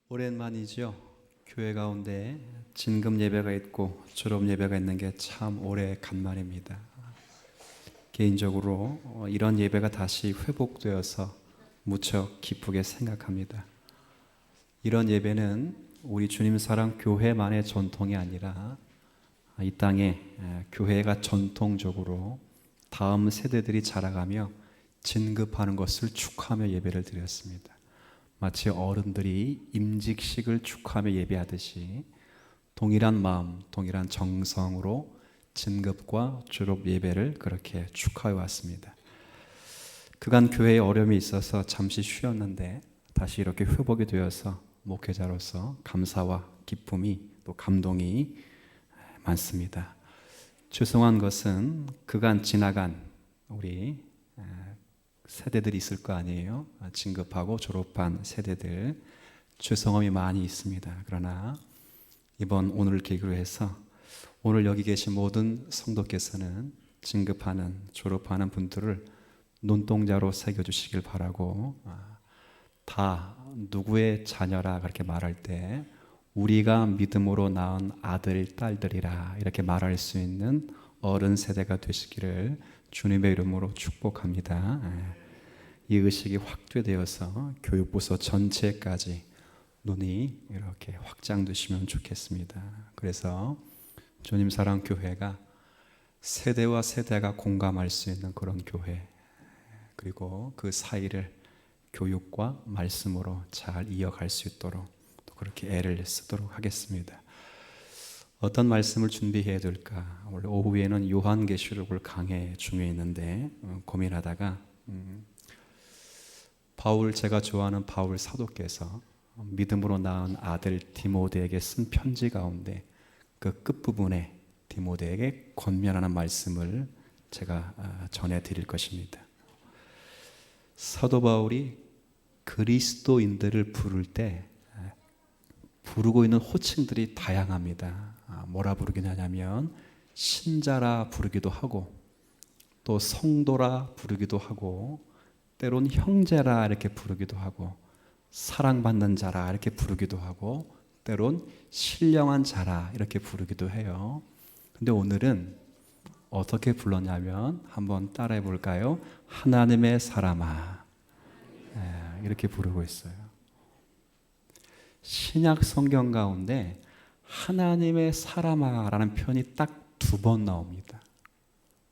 오랜만이죠. 교회 가운데 진금 예배가 있고 졸업 예배가 있는 게 참 오래간만입니다. 개인적으로 이런 예배가 다시 회복되어서 무척 기쁘게 생각합니다. 이런 예배는 우리 주님 사랑 교회만의 전통이 아니라 이 땅에 교회가 전통적으로 다음 세대들이 자라가며 진급하는 것을 축하하며 예배를 드렸습니다. 마치 어른들이 임직식을 축하하며 예배하듯이 동일한 마음, 동일한 정성으로 진급과 졸업 예배를 그렇게 축하해 왔습니다. 그간 교회에 어려움이 있어서 잠시 쉬었는데 다시 이렇게 회복이 되어서 목회자로서 감사와 기쁨이 또 감동이 많습니다. 죄송한 것은 그간 지나간 우리 세대들이 있을 거 아니에요. 진급하고 졸업한 세대들 죄송함이 많이 있습니다. 그러나 이번 오늘 계기로 해서 오늘 여기 계신 모든 성도께서는 진급하는 졸업하는 분들을 눈동자로 새겨주시길 바라고, 다 누구의 자녀라 그렇게 말할 때 우리가 믿음으로 낳은 아들 딸들이라 이렇게 말할 수 있는 어른 세대가 되시기를 주님의 이름으로 축복합니다. 이 의식이 확대되어서 교육부서 전체까지 눈이 이렇게 확장되시면 좋겠습니다. 그래서 주님 사랑 교회가 세대와 세대가 공감할 수 있는 그런 교회, 그리고 그 사이를 교육과 말씀으로 잘 이어갈 수 있도록 또 그렇게 애를 쓰도록 하겠습니다. 어떤 말씀을 준비해야 될까? 원래 오후에는 요한계시록을 강해 중요했는데 고민하다가 바울, 제가 좋아하는 바울 사도께서 믿음으로 낳은 아들 디모데에게 쓴 편지 가운데 그 끝부분에 디모데에게 권면하는 말씀을 제가 전해드릴 것입니다. 사도 바울이 그리스도인들을 부를 때 부르고 있는 호칭들이 다양합니다. 뭐라 부르긴 하냐면 신자라 부르기도 하고 또 성도라 부르기도 하고 때론 형제라 이렇게 부르기도 하고 사랑받는 자라 이렇게 부르기도 하고 때론 신령한 자라 이렇게 부르기도 해요. 근데 오늘은 어떻게 불렀냐면 한번 따라해 볼까요? 하나님의 사람아, 이렇게 부르고 있어요. 신약 성경 가운데 하나님의 사람아라는 표현이 딱 2번 나옵니다.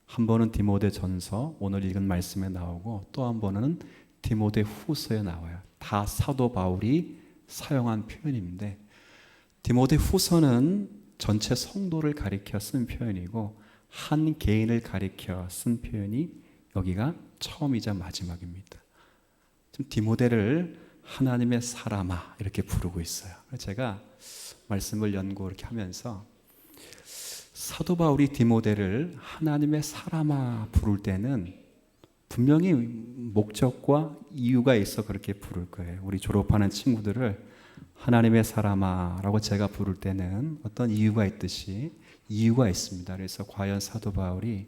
한 번은 디모데 전서 오늘 읽은 말씀에 나오고 또 한 번은 디모데 후서에 나와요. 다 사도 바울이 사용한 표현인데 디모데 후서는 전체 성도를 가리켜 쓴 표현이고 한 개인을 가리켜 쓴 표현이 여기가 처음이자 마지막입니다. 지금 디모데를 하나님의 사람아 이렇게 부르고 있어요. 제가 말씀을 연구 이렇게 하면서 사도 바울이 디모데를 하나님의 사람아 부를 때는 분명히 목적과 이유가 있어 그렇게 부를 거예요. 우리 졸업하는 친구들을 하나님의 사람아라고 제가 부를 때는 어떤 이유가 있듯이 이유가 있습니다. 그래서 과연 사도 바울이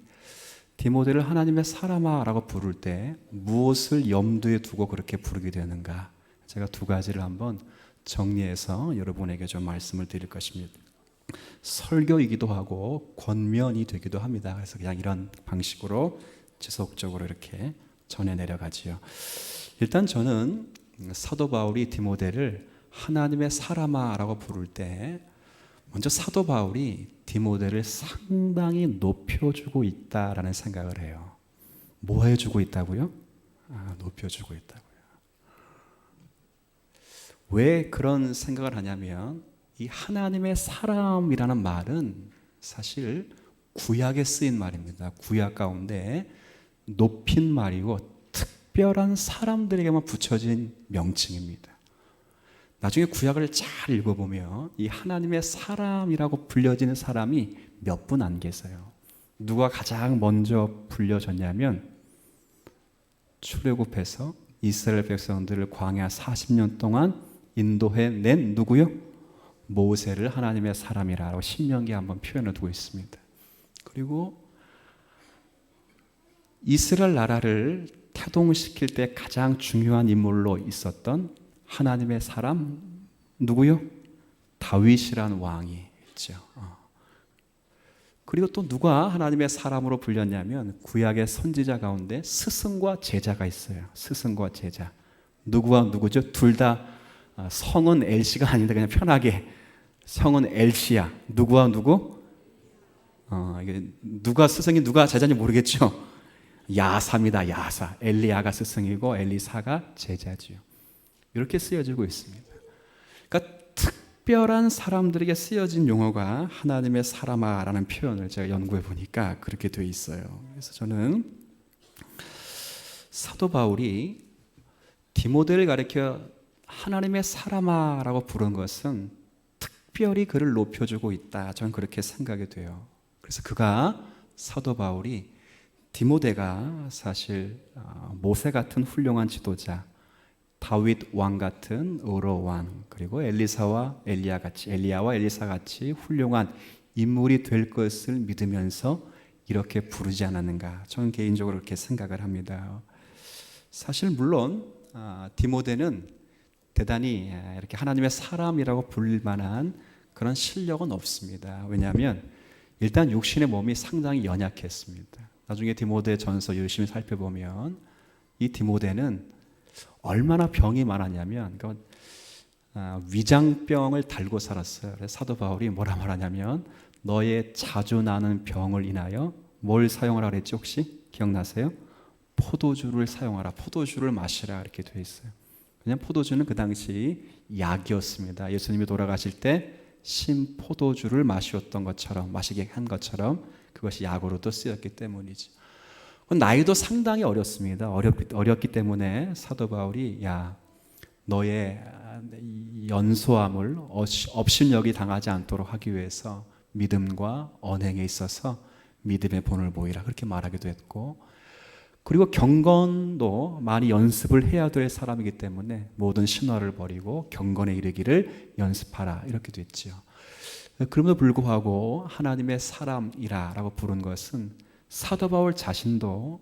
디모데를 하나님의 사람아라고 부를 때 무엇을 염두에 두고 그렇게 부르게 되는가? 제가 2가지를 한번 정리해서 여러분에게 좀 말씀을 드릴 것입니다. 설교이기도 하고 권면이 되기도 합니다. 그래서 그냥 이런 방식으로 지속적으로 이렇게 전해 내려가지요. 일단 저는 사도 바울이 디모데를 하나님의 사람아라고 부를 때 먼저 사도 바울이 디모데를 상당히 높여주고 있다라는 생각을 해요. 뭐 해주고 있다고요? 높여주고 있다고요. 왜 그런 생각을 하냐면 이 하나님의 사람이라는 말은 사실 구약에 쓰인 말입니다. 구약 가운데 높인 말이고 특별한 사람들에게만 붙여진 명칭입니다. 나중에 구약을 잘 읽어보면 이 하나님의 사람이라고 불려지는 사람이 몇 분 안 계세요. 누가 가장 먼저 불려졌냐면 출애굽해서 이스라엘 백성들을 광야 40년 동안 인도해 낸 누구요? 모세를 하나님의 사람이라고 신명기에 한번 표현을 두고 있습니다. 그리고 이스라엘 나라를 태동시킬 때 가장 중요한 인물로 있었던 하나님의 사람 누구요? 다윗이란 왕이 있죠. 그리고 또 누가 하나님의 사람으로 불렸냐면 구약의 선지자 가운데 스승과 제자가 있어요. 스승과 제자. 누구와 누구죠? 둘 다 성은 엘씨가 아닌데 그냥 편하게 성은 엘씨야. 누구와 누구? 이게 누가 스승이 누가 제자인지 모르겠죠. 야사입니다. 야사. 엘리야가 스승이고 엘리사가 제자지요. 이렇게 쓰여지고 있습니다. 그러니까 특별한 사람들에게 쓰여진 용어가 하나님의 사람아라는 표현을 제가 연구해 보니까 그렇게 되어 있어요. 그래서 저는 사도 바울이 디모데를 가리켜 하나님의 사람아라고 부른 것은 특별히 그를 높여주고 있다. 저는 그렇게 생각이 돼요. 그래서 사도 바울이 디모데가 사실 모세 같은 훌륭한 지도자, 다윗 왕 같은 의로 왕, 그리고 엘리야와 엘리사 같이 훌륭한 인물이 될 것을 믿으면서 이렇게 부르지 않았는가? 저는 개인적으로 그렇게 생각을 합니다. 사실 물론 디모데는 대단히 이렇게 하나님의 사람이라고 불릴 만한 그런 실력은 없습니다. 왜냐하면 일단 육신의 몸이 상당히 연약했습니다. 나중에 디모데 전서 열심히 살펴보면 이 디모데는 얼마나 병이 많았냐면 위장병을 달고 살았어요. 그래서 사도 바울이 뭐라 말하냐면 너의 자주 나는 병을 인하여 뭘 사용하라 그랬지 혹시 기억나세요? 포도주를 사용하라. 포도주를 마시라 이렇게 되어 있어요. 그냥 포도주는 그 당시 약이었습니다. 예수님이 돌아가실 때 신포도주를 마시게 한 것처럼 그것이 약으로도 쓰였기 때문이죠. 나이도 상당히 어렸습니다. 어렸기 때문에 사도 바울이 너의 연소함을 업신여기 당하지 않도록 하기 위해서 믿음과 언행에 있어서 믿음의 본을 보이라 그렇게 말하기도 했고, 그리고 경건도 많이 연습을 해야 될 사람이기 때문에 모든 신화를 버리고 경건에 이르기를 연습하라 이렇게 됐죠. 그럼에도 불구하고 하나님의 사람이라고 부른 것은 사도 바울 자신도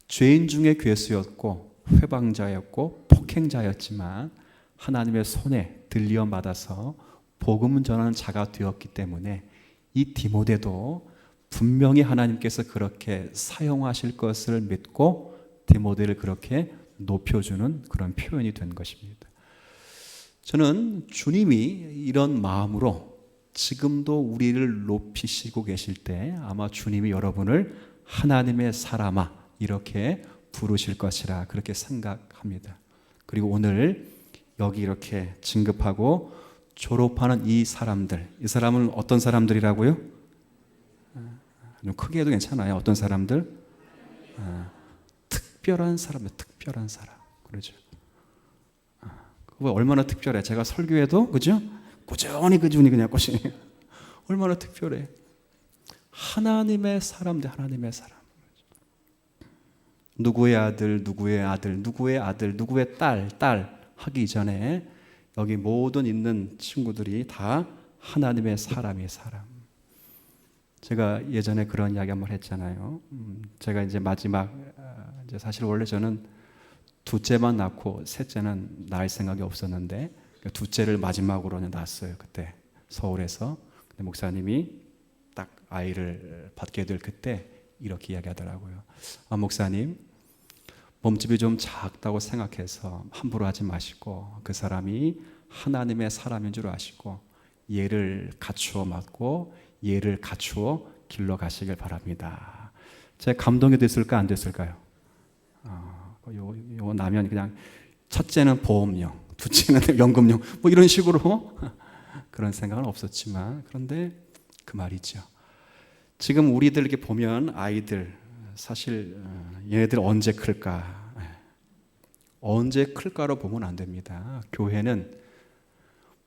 죄인 중에 괴수였고 회방자였고 폭행자였지만 하나님의 손에 들리엄 받아서 복음 전하는 자가 되었기 때문에 이 디모데도 분명히 하나님께서 그렇게 사용하실 것을 믿고 디모데를 그렇게 높여주는 그런 표현이 된 것입니다. 저는 주님이 이런 마음으로 지금도 우리를 높이시고 계실 때 아마 주님이 여러분을 하나님의 사람아 이렇게 부르실 것이라 그렇게 생각합니다. 그리고 오늘 여기 이렇게 진급하고 졸업하는 이 사람은 어떤 사람들이라고요? 좀 크게 해도 괜찮아요. 어떤 사람들? 특별한 사람들, 특별한 사람. 그러죠. 그거 얼마나 특별해. 제가 설교해도, 그죠? 꾸준히 그냥 꽃이. 얼마나 특별해. 하나님의 사람들, 하나님의 사람. 누구의 아들, 누구의 아들, 누구의 아들, 누구의 딸 하기 이전에 여기 모든 있는 친구들이 다 하나님의 사람이에요, 사람. 제가 예전에 그런 이야기 한번 했잖아요. 제가 이제 마지막, 이제 사실 원래 저는 둘째만 낳고 셋째는 낳을 생각이 없었는데 둘째를 마지막으로 낳았어요. 그때 서울에서. 근데 목사님이 딱 아이를 받게 될 그때 이렇게 이야기하더라고요. 목사님, 몸집이 좀 작다고 생각해서 함부로 하지 마시고 그 사람이 하나님의 사람인 줄 아시고 얘를 갖추어 맡고 얘를 갖추어 길러 가시길 바랍니다. 제가 감동이 됐을까 안 됐을까요? 요거 나면 그냥 첫째는 보험용, 둘째는 연금용 뭐 이런 식으로 그런 생각은 없었지만 그런데 그 말이죠. 지금 우리들 이렇게 보면 아이들 사실 얘네들 언제 클까? 언제 클까로 보면 안 됩니다. 교회는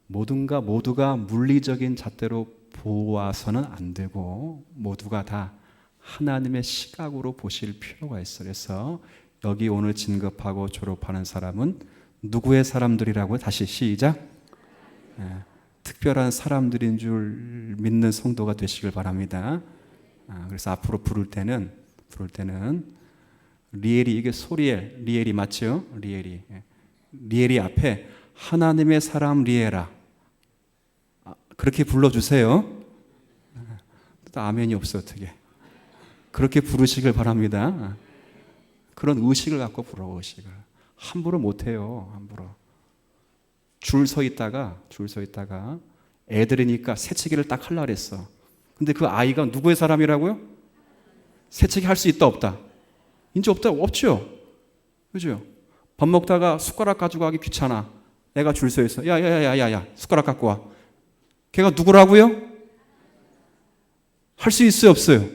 모두가 물리적인 잣대로 보아서는 안 되고 모두가 다 하나님의 시각으로 보실 필요가 있어요. 그래서 여기 오늘 진급하고 졸업하는 사람은 누구의 사람들이라고요? 다시 시작. 특별한 사람들인 줄 믿는 성도가 되시길 바랍니다. 그래서 앞으로 부를 때는 리엘이 이게 소리엘 리엘이 맞죠? 리엘이 앞에 하나님의 사람 리에라. 그렇게 불러주세요. 또 아멘이 없어 어떻게. 그렇게 부르시길 바랍니다. 그런 의식을 갖고 불러, 의식을. 함부로 못해요. 함부로. 줄 서 있다가 애들이니까 새치기를 딱 하려고 그랬어. 근데 그 아이가 누구의 사람이라고요? 새치기 할 수 있다 없다? 이제 없다? 없죠. 그죠? 밥 먹다가 숟가락 가지고 가기 귀찮아. 애가 줄 서 있어. 야야야야야 숟가락 갖고 와. 걔가 누구라고요? 할 수 있어요 없어요?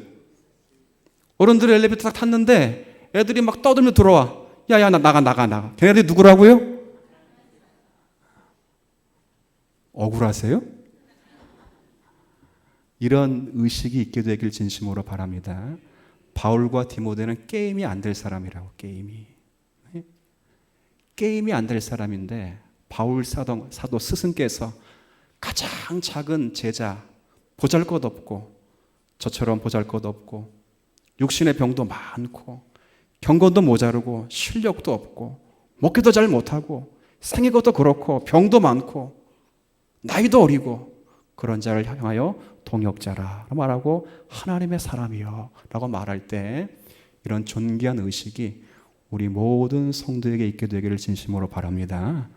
어른들이 엘리베이터 딱 탔는데 애들이 막 떠들며 들어와. 야야 나 나가. 걔네들이 누구라고요? 억울하세요? 이런 의식이 있게 되길 진심으로 바랍니다. 바울과 디모데는 게임이 안 될 사람이라고. 게임이 안 될 사람인데 바울 사도 스승께서 가장 작은 제자, 보잘것없고 저처럼 보잘것없고 육신의 병도 많고 경건도 모자르고 실력도 없고 먹기도 잘 못하고 생긴 것도 그렇고 병도 많고 나이도 어리고 그런 자를 향하여 동역자라 말하고 하나님의 사람이요 라고 말할 때 이런 존귀한 의식이 우리 모든 성도에게 있게 되기를 진심으로 바랍니다.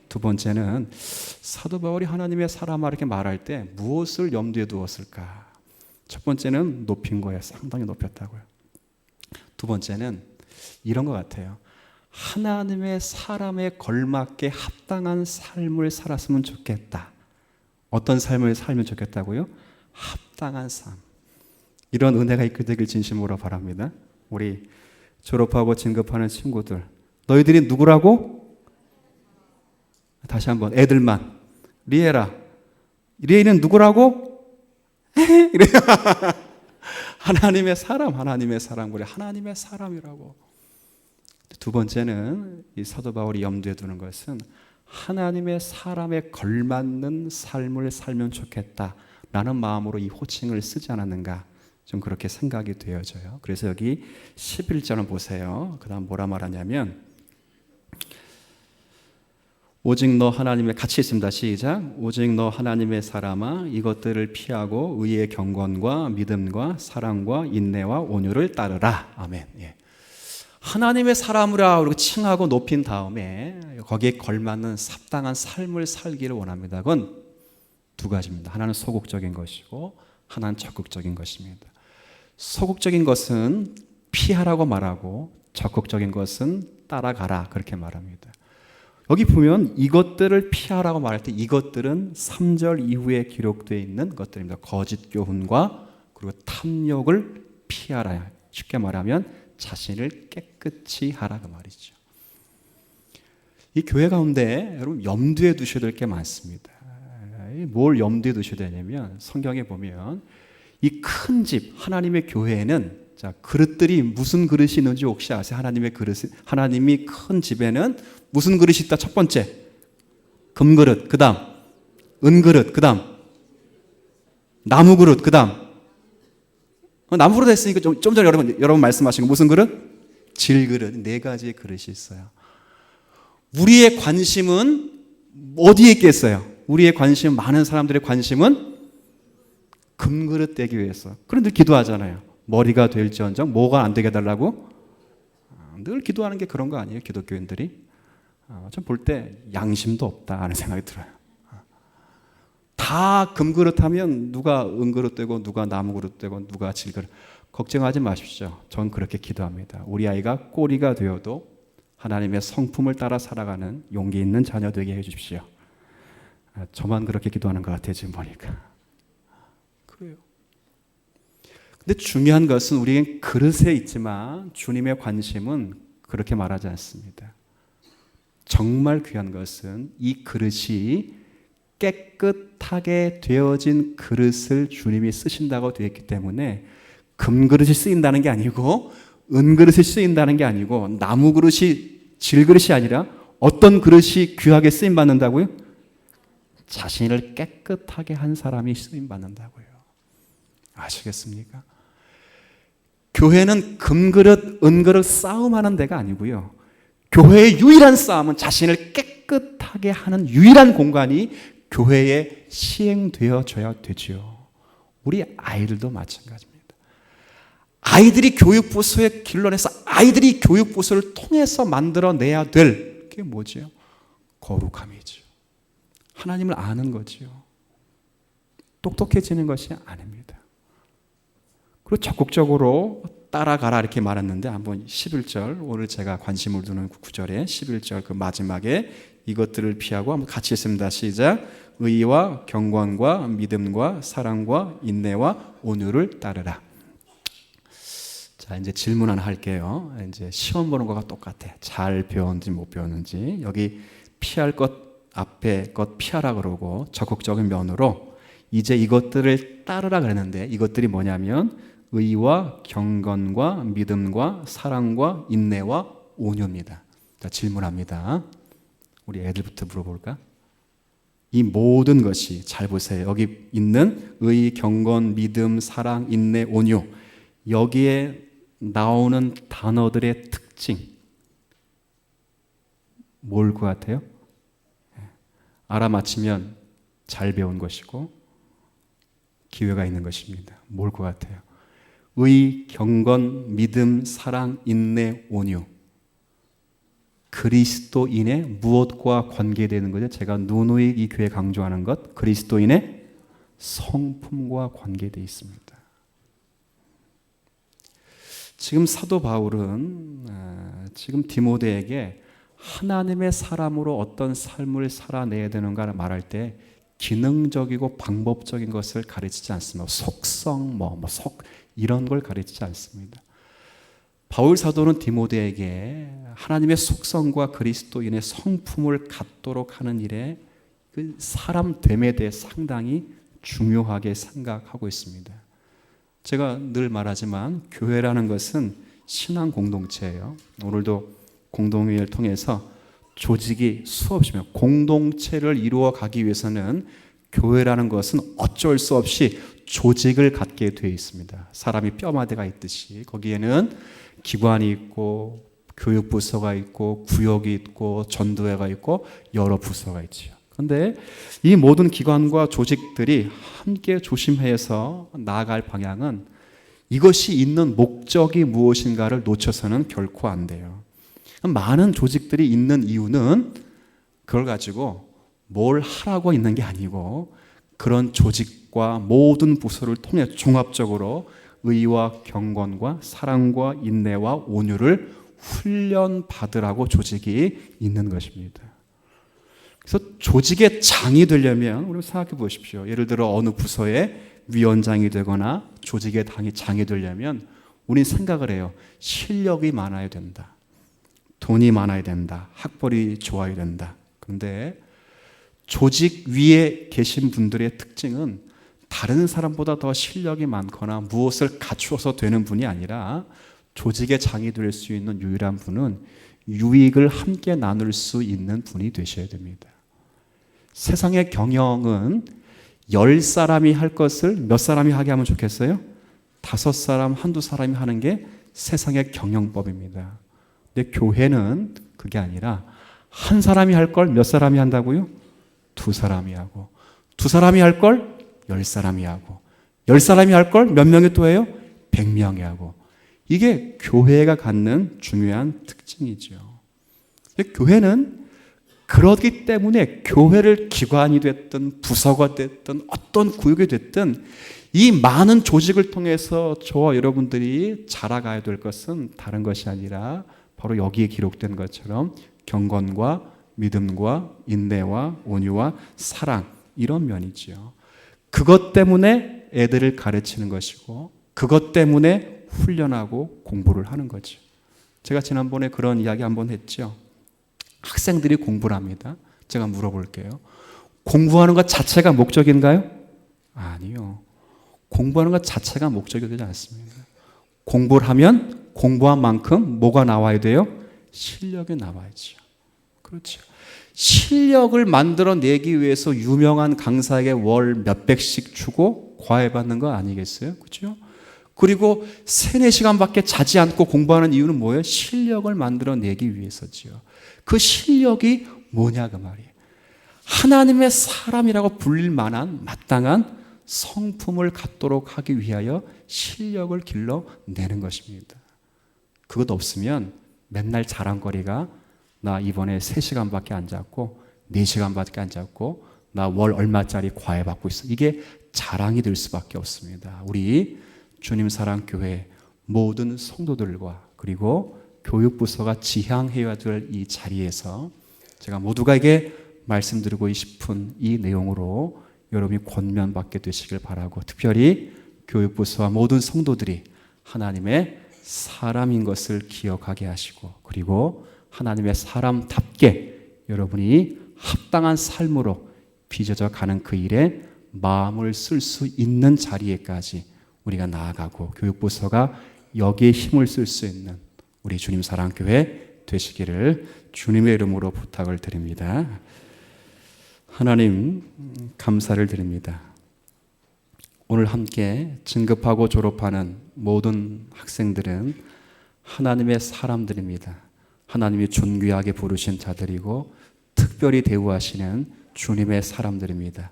두 번째는 사도 바울이 하나님의 사람아 이렇게 말할 때 무엇을 염두에 두었을까? 첫 번째는 높인 거예요. 상당히 높였다고요. 두 번째는 이런 것 같아요. 하나님의 사람에 걸맞게 합당한 삶을 살았으면 좋겠다. 어떤 삶을 살면 좋겠다고요? 합당한 삶. 이런 은혜가 있게 되길 진심으로 바랍니다. 우리 졸업하고 진급하는 친구들, 너희들이 누구라고? 다시 한번 애들만. 리에라. 리에는 누구라고? 이래요. 하나님의 사람, 우리 하나님의 사람이라고. 두 번째는 이 사도 바울이 염두에 두는 것은 하나님의 사람에 걸맞는 삶을 살면 좋겠다라는 마음으로 이 호칭을 쓰지 않았는가, 좀 그렇게 생각이 되어져요. 그래서 여기 11절을 보세요. 그 다음 뭐라 말하냐면 오직 너 하나님의, 같이 있습니다. 시작. 오직 너 하나님의 사람아 이것들을 피하고 의의 경건과 믿음과 사랑과 인내와 온유를 따르라. 아멘. 예. 하나님의 사람이라 그리고 칭하고 높인 다음에 거기에 걸맞는 합당한 삶을 살기를 원합니다. 그건 두 가지입니다. 하나는 소극적인 것이고 하나는 적극적인 것입니다. 소극적인 것은 피하라고 말하고 적극적인 것은 따라가라 그렇게 말합니다. 여기 보면 이것들을 피하라고 말할 때 이것들은 3절 이후에 기록되어 있는 것들입니다. 거짓 교훈과 그리고 탐욕을 피하라. 쉽게 말하면 자신을 깨끗이 하라 그 말이죠. 이 교회 가운데 여러분 염두에 두셔야 될 게 많습니다. 뭘 염두에 두셔야 되냐면 성경에 보면 이 큰 집 하나님의 교회에는 자 그릇들이 무슨 그릇이 있는지 혹시 아세요? 하나님의 그릇, 하나님이 큰 집에는 무슨 그릇이 있다? 첫 번째 금그릇, 그 다음 은그릇, 그 다음 나무 그릇, 그 다음 나무 그릇 했으니까 좀 전에 여러분 말씀하신 거 무슨 그릇? 질그릇. 네 가지의 그릇이 있어요. 우리의 관심은 어디에 있겠어요? 우리의 관심, 많은 사람들의 관심은 금그릇 되기 위해서. 그런데 기도하잖아요. 머리가 될지언정 뭐가 안 되게 해달라고? 늘 기도하는 게 그런 거 아니에요? 기독교인들이? 좀 볼 때 양심도 없다 하는 생각이 들어요. 다 금그릇 하면 누가 은그릇 되고 누가 나무그릇 되고 누가 질그릇. 걱정하지 마십시오. 전 그렇게 기도합니다. 우리 아이가 꼬리가 되어도 하나님의 성품을 따라 살아가는 용기 있는 자녀 되게 해주십시오. 저만 그렇게 기도하는 것 같아요. 지금 보니까. 그래요. 근데 중요한 것은 우리에겐 그릇에 있지만 주님의 관심은 그렇게 말하지 않습니다. 정말 귀한 것은 이 그릇이 깨끗하게 되어진 그릇을 주님이 쓰신다고 되어 있기 때문에 금그릇이 쓰인다는 게 아니고 은그릇이 쓰인다는 게 아니고 나무 그릇이 질그릇이 아니라 어떤 그릇이 귀하게 쓰임받는다고요? 자신을 깨끗하게 한 사람이 쓰임받는다고요. 아시겠습니까? 교회는 금그릇, 은그릇 싸움하는 데가 아니고요. 교회의 유일한 싸움은 자신을 깨끗하게 깨끗하게 하는 유일한 공간이 교회에 시행되어져야 되죠. 우리 아이들도 마찬가지입니다. 아이들이 교육부서에 길러내서 아이들이 교육부서를 통해서 만들어내야 될 게 뭐죠? 거룩함이죠. 하나님을 아는 거지요. 똑똑해지는 것이 아닙니다. 그리고 적극적으로 따라가라 이렇게 말했는데 한번 11절 오늘 제가 관심을 두는 구절에 11절 그 마지막에 이것들을 피하고 한번 같이 읽습니다. 시작. 의와 경건과 믿음과 사랑과 인내와 온유를 따르라. 자, 이제 질문 하나 할게요. 이제 시험 보는 거가 똑같아. 잘 배웠는지 못 배웠는지. 여기 피할 것 앞에 것 피하라 그러고 적극적인 면으로 이제 이것들을 따르라 그랬는데 이것들이 뭐냐면 의와 경건과 믿음과 사랑과 인내와 온유입니다. 자, 질문합니다. 우리 애들부터 물어볼까? 이 모든 것이 잘 보세요. 여기 있는 의, 경건, 믿음, 사랑, 인내, 온유 여기에 나오는 단어들의 특징 뭘 것 같아요? 알아맞히면 잘 배운 것이고 기회가 있는 것입니다. 뭘 것 같아요? 의, 경건, 믿음, 사랑, 인내, 온유 그리스도인의 무엇과 관계되는 거죠? 제가 누누이 이 교회 강조하는 것 그리스도인의 성품과 관계되어 있습니다. 지금 사도 바울은 지금 디모데에게 하나님의 사람으로 어떤 삶을 살아내야 되는가를 말할 때 기능적이고 방법적인 것을 가르치지 않습니다. 속성, 속 이런 걸 가르치지 않습니다. 바울 사도는 디모데에게 하나님의 속성과 그리스도인의 성품을 갖도록 하는 일에 그 사람 됨에 대해 상당히 중요하게 생각하고 있습니다. 제가 늘 말하지만 교회라는 것은 신앙 공동체예요. 오늘도 공동회의를 통해서 조직이 수없이면 공동체를 이루어 가기 위해서는 교회라는 것은 어쩔 수 없이 조직을 갖게 되어 있습니다. 사람이 뼈마디가 있듯이 거기에는 기관이 있고 교육부서가 있고 구역이 있고 전도회가 있고 여러 부서가 있죠. 그런데 이 모든 기관과 조직들이 함께 조심해서 나아갈 방향은 이것이 있는 목적이 무엇인가를 놓쳐서는 결코 안 돼요. 많은 조직들이 있는 이유는 그걸 가지고 뭘 하라고 있는 게 아니고 그런 조직과 모든 부서를 통해 종합적으로 의와 경건과 사랑과 인내와 온유를 훈련받으라고 조직이 있는 것입니다. 그래서 조직의 장이 되려면 우리 생각해 보십시오. 예를 들어 어느 부서의 위원장이 되거나 조직의 장이 되려면 우리는 생각을 해요. 실력이 많아야 된다. 돈이 많아야 된다. 학벌이 좋아야 된다. 그런데 조직 위에 계신 분들의 특징은 다른 사람보다 더 실력이 많거나 무엇을 갖추어서 되는 분이 아니라 조직의 장이 될 수 있는 유일한 분은 유익을 함께 나눌 수 있는 분이 되셔야 됩니다. 세상의 경영은 10사람이 할 것을 몇 사람이 하게 하면 좋겠어요? 5사람, 한두 사람이 하는 게 세상의 경영법입니다. 근데 교회는 그게 아니라 한 사람이 할 걸 몇 사람이 한다고요? 2사람이 하고 2사람이 할 걸 10사람이 하고 10사람이 할 걸 몇 명이 또 해요? 100명이 하고 이게 교회가 갖는 중요한 특징이죠. 교회는 그렇기 때문에 교회를 기관이 됐든 부서가 됐든 어떤 구역이 됐든 이 많은 조직을 통해서 저와 여러분들이 자라가야 될 것은 다른 것이 아니라 바로 여기에 기록된 것처럼 경건과 믿음과 인내와 온유와 사랑 이런 면이지요. 그것 때문에 애들을 가르치는 것이고 그것 때문에 훈련하고 공부를 하는 거죠. 제가 지난번에 그런 이야기 한번 했죠. 학생들이 공부를 합니다. 제가 물어볼게요. 공부하는 것 자체가 목적인가요? 아니요. 공부하는 것 자체가 목적이 되지 않습니다. 공부를 하면 공부한 만큼 뭐가 나와야 돼요? 실력이 나와야죠. 그렇죠. 실력을 만들어내기 위해서 유명한 강사에게 월 몇백씩 주고 과외받는 거 아니겠어요? 그렇죠? 그리고 3-4시간밖에 자지 않고 공부하는 이유는 뭐예요? 실력을 만들어내기 위해서지요. 그 실력이 뭐냐 그 말이에요. 하나님의 사람이라고 불릴 만한 마땅한 성품을 갖도록 하기 위하여 실력을 길러내는 것입니다. 그것 없으면 맨날 자랑거리가 나 이번에 3시간밖에 안 잤고 4시간밖에 안 잤고 나 월 얼마짜리 과외 받고 있어. 이게 자랑이 될 수밖에 없습니다. 우리 주님 사랑 교회 모든 성도들과 그리고 교육부서가 지향해야 될 이 자리에서 제가 모두가에게 말씀드리고 싶은 이 내용으로 여러분이 권면받게 되시길 바라고, 특별히 교육부서와 모든 성도들이 하나님의 사람인 것을 기억하게 하시고, 그리고 하나님의 사람답게 여러분이 합당한 삶으로 빚어져 가는 그 일에 마음을 쓸 수 있는 자리에까지 우리가 나아가고, 교육부서가 여기에 힘을 쓸 수 있는 우리 주님 사랑교회 되시기를 주님의 이름으로 부탁을 드립니다. 하나님 감사를 드립니다. 오늘 함께 진급하고 졸업하는 모든 학생들은 하나님의 사람들입니다. 하나님이 존귀하게 부르신 자들이고 특별히 대우하시는 주님의 사람들입니다.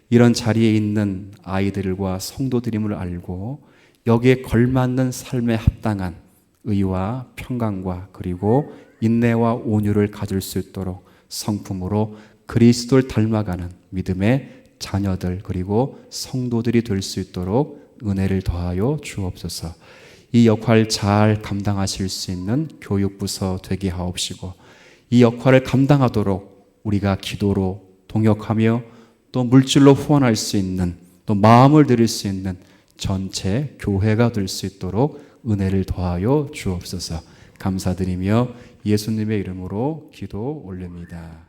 이런 자리에 있는 아이들과 성도들임을 알고 여기에 걸맞는 삶에 합당한 의와 평강과 그리고 인내와 온유를 가질 수 있도록 성품으로 그리스도를 닮아가는 믿음의 자녀들 그리고 성도들이 될 수 있도록 은혜를 더하여 주옵소서. 이 역할 잘 감당하실 수 있는 교육부서 되게 하옵시고, 이 역할을 감당하도록 우리가 기도로 동역하며 또 물질로 후원할 수 있는, 또 마음을 드릴 수 있는 전체 교회가 될 수 있도록 은혜를 더하여 주옵소서. 감사드리며 예수님의 이름으로 기도 올립니다.